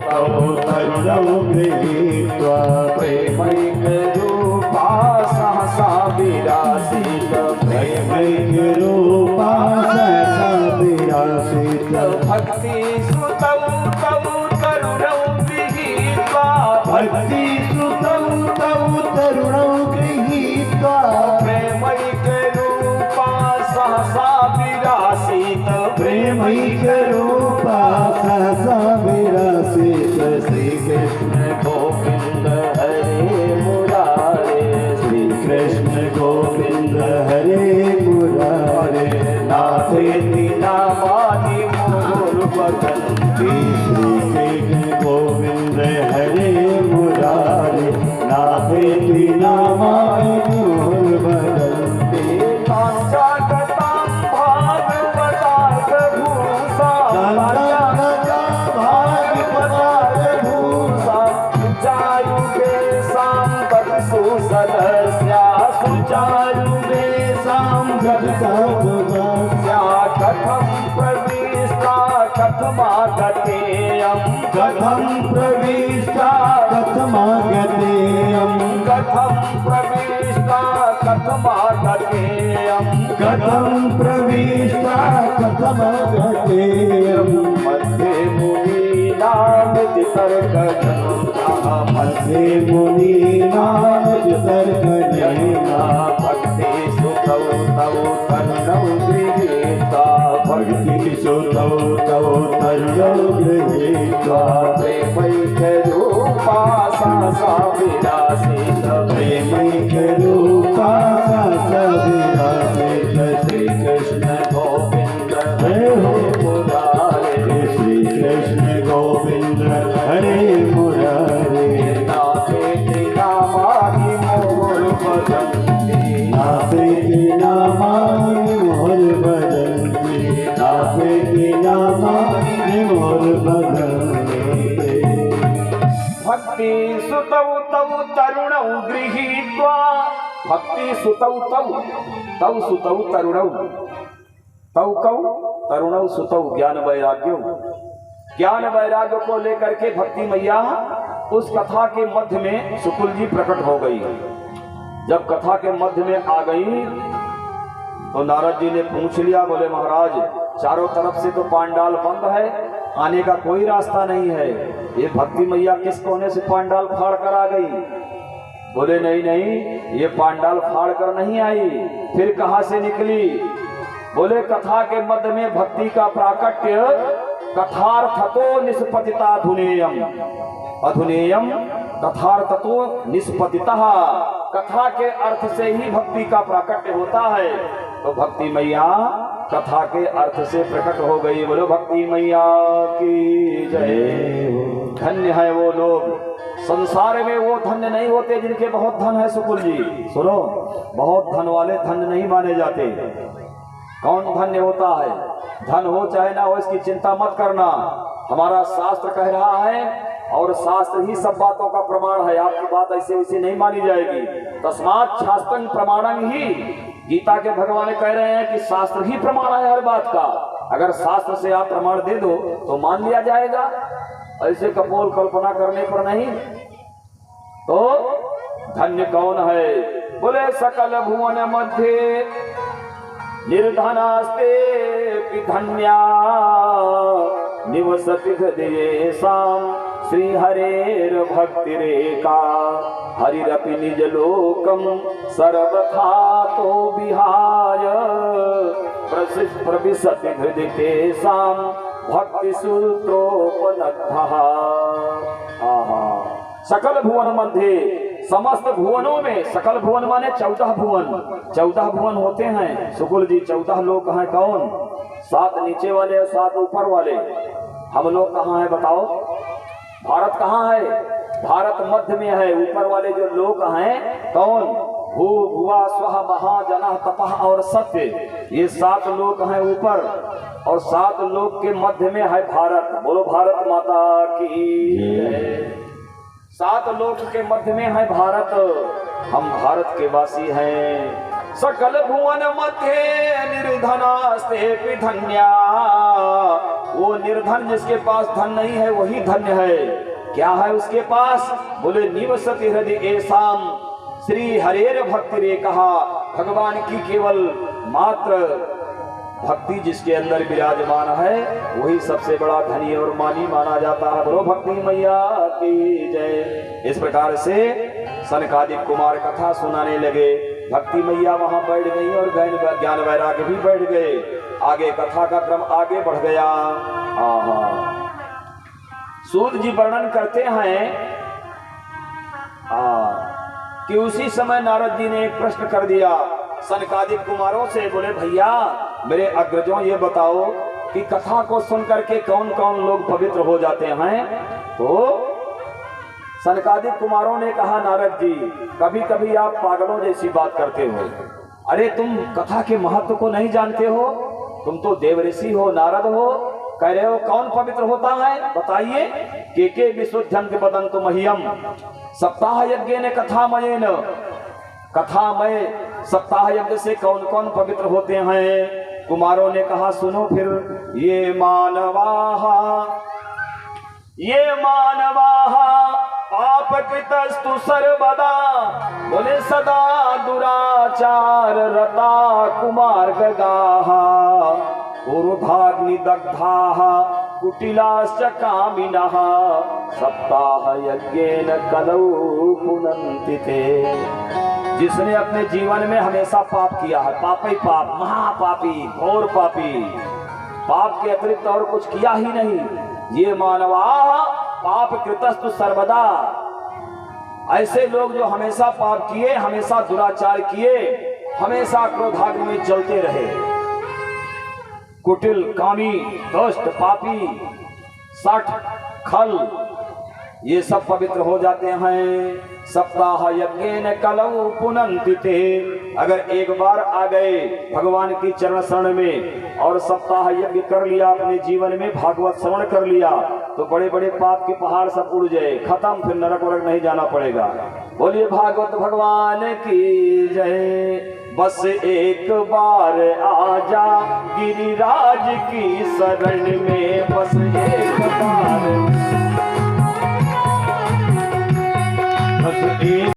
तरुणौ गृहीत्वा प्रेमैकरूपा सहसा विरासीत प्रेमैकरूपा सहसा विरासीत भक्तिसुतौ तौ तरुणौ गृहीत्वा भक्तिसुतौ तौ तरुणौ गृहीत्वा प्रेमैकरूपा सहसा विरासीत प्रेमैकरूपा सहसा विरासीत श्रीकृष्ण गोविंद हरे मुरारे श्रीकृष्ण गोविंद हरे मुरारे नाथेति नामानि मुहुर्वदन्ति श्रीकृष्ण गोविंद हरे मुरारे नाथेति नामानि मुहुर्वदन्ति पाञ्चागतां भागवतार्थभूषा सुचारुवेशां तत्सुसदस्या सुचारुवेशां कथं प्रविष्टा कथमागतेयं कथं प्रविष्टा कथमागतेयं कथं प्रविष्टा कथमागतेयं कथं प्रविष्टा कथमागतेयं मध्ये मुनीनां वितर्कजनता मध्ये मुनीनां वितर्कजनता भक्तिसुतौ तौ तरुणौ गृहीत्वा भक्तिसुतौ तौ तरुणौ गृहीत्वा प्रेमैकरूपा सहसा विरासीत प्रेमैकरूपा सहसा विरासीत श्रीकृष्ण गोविंद हरे मुरारे श्रीकृष्ण गोविंद हरे मुरारे नाथेति नामानि मुहुर्वदन्ति नाथेति नामानि मुहुर्वदन्ति नाथेति नामानि मुहुर्वदन्ति भक्तिसुतौ तौ तरुणौ गृहीत्वा भक्तिसुतौ तौ सुतौ तरुणौ तौ कौ तरुणौ सुतौ ज्ञान वैराग्य को लेकर के भक्ति मैया उस कथा के मध्य में शुकुल जी प्रकट हो गई। जब कथा के मध्य में आ गई तो नारद जी ने पूछ लिया, बोले महाराज चारों तरफ से तो पांडाल बंद है, आने का कोई रास्ता नहीं है, ये भक्ति मैया किस कोने से पांडाल फाड़ कर आ गई? बोले नहीं नहीं, ये पांडाल फाड़ कर नहीं आई, फिर कहां से निकली? बोले कथा के मध्य में भक्ति का प्राकट्य कथार्थतो निष्पतिताधुनेयम अधुनेयम कथार्थतो निष्पतितः, कथा के अर्थ से ही भक्ति का प्राकट्य होता है। तो भक्ति मैया कथा के अर्थ से प्रकट हो गई। बोलो भक्ति मैया की जय। धन्य है वो लोग, संसार में वो धन्य नहीं होते जिनके बहुत धन है। सुकुल जी सुनो, बहुत धन वाले धन्य नहीं माने जाते। कौन धन्य होता है? धन हो चाहे ना हो इसकी चिंता मत करना, हमारा शास्त्र कह रहा है और शास्त्र ही सब बातों का प्रमाण है। आपकी बात ऐसे वैसे नहीं मानी जाएगी। तस्मात् शास्त्रं प्रमाणं ही, गीता के भगवान कह रहे हैं कि शास्त्र ही प्रमाण है हर बात का। अगर शास्त्र से आप प्रमाण दे दो तो मान लिया जाएगा, ऐसे कपोल कल्पना करने पर नहीं। तो धन्य कौन है? बोले सकल भुवन मध्य निर्धनास्ते धन्या निवसति हृदयेषां श्रीहरेर भक्तिरेका हरिरपि निज लोकं सर्वथा तो विहाय प्रविशति हृदि तेषां भक्तिसूत्रोपनद्धः। सकल भुवन मध्य, समस्त भुवनों में, सकल भुवन माने 14 भुवन, 14 भुवन होते हैं सुकुल जी। 14 लोग हैं कौन? 7 नीचे वाले और 7 ऊपर वाले। हम लोग कहाँ हैं बताओ? भारत कहाँ है? भारत मध्य में है। ऊपर वाले जो लोग हैं कौन? भू भुआ स्वः महा जनः तपः और सत्य, ये 7 लोग हैं ऊपर, और 7 लोग के मध्य में है भारत। बोलो भारत माता की। 7 लोग के मध्य में है भारत, हम भारत के वासी हैं। सकल भुवन मध्य निर्धनास्ते धन्या वो निर्धन जिसके पास धन नहीं है वही धन्य है। क्या है उसके पास? बोले निवसति हृदय एसाम श्री हरेर भक्ति रे कहा, भगवान की केवल मात्र भक्ति जिसके अंदर विराजमान है वही सबसे बड़ा धनी और मानी माना जाता है। बोलो भक्ति मैया की जय। इस प्रकार से सनकादिक कुमार कथा सुनाने लगे। भक्ति मैया वहां बैठ गई और ज्ञान वैराग्य भी बैठ गए। आगे कथा का क्रम आगे बढ़ गया। सूत जी वर्णन करते हैं कि उसी समय नारद जी ने एक प्रश्न कर दिया सनकादिक कुमारों से। बोले भैया मेरे अग्रजों ये बताओ कि कथा को सुन करके कौन कौन लोग पवित्र हो जाते हैं? तो सनकादिक कुमारों ने कहा नारद जी कभी कभी आप पागलों जैसी बात करते हो। अरे तुम कथा के महत्व को नहीं जानते हो? तुम तो देवऋषि हो, नारद हो, कह रहे हो कौन पवित्र होता है? बताइए। के विशुद्धंत बदंतु मह्यम सप्ताह यज्ञ ने कथामयेन, कथामय सप्ताह यज्ञ से कौन कौन पवित्र होते हैं? कुमारों ने कहा सुनो फिर। ये मानवाहा पाप कृतस्तु सर्वदा, बोले सदा दुराचार रता कुमार गगाहा, ऊर्ध्वाग्नि दग्धाः कुटिलाश्च कामिनः, सप्ताह यज्ञेन कलौ पुनन्ति ते। जिसने अपने जीवन में हमेशा पाप किया है, पाप ही पाप, महापापी, घोर पापी, पाप के अतिरिक्त और कुछ किया ही नहीं। ये मानवा पाप कृतस्तु सर्वदा, ऐसे लोग जो हमेशा पाप किए, हमेशा दुराचार किए, हमेशा क्रोधाग्नि में जलते रहे, कुटिल, कामी, दुष्ट, पापी, सठ, खल, ये सब पवित्र हो जाते हैं। सप्ताह यज्ञेन कलौ पुनन्ति ते। अगर एक बार आ गए भगवान की चरण शरण में और सप्ताह यज्ञ कर लिया, अपने जीवन में भागवत श्रवण कर लिया, तो बड़े बड़े पाप के पहाड़ सब उड़ जाए, खत्म, फिर नरक वरक नहीं जाना पड़ेगा। बोलिए भागवत भगवान की जय। बस एक बार आजा गिरिराज की शरण में, बस एक बार, बस एक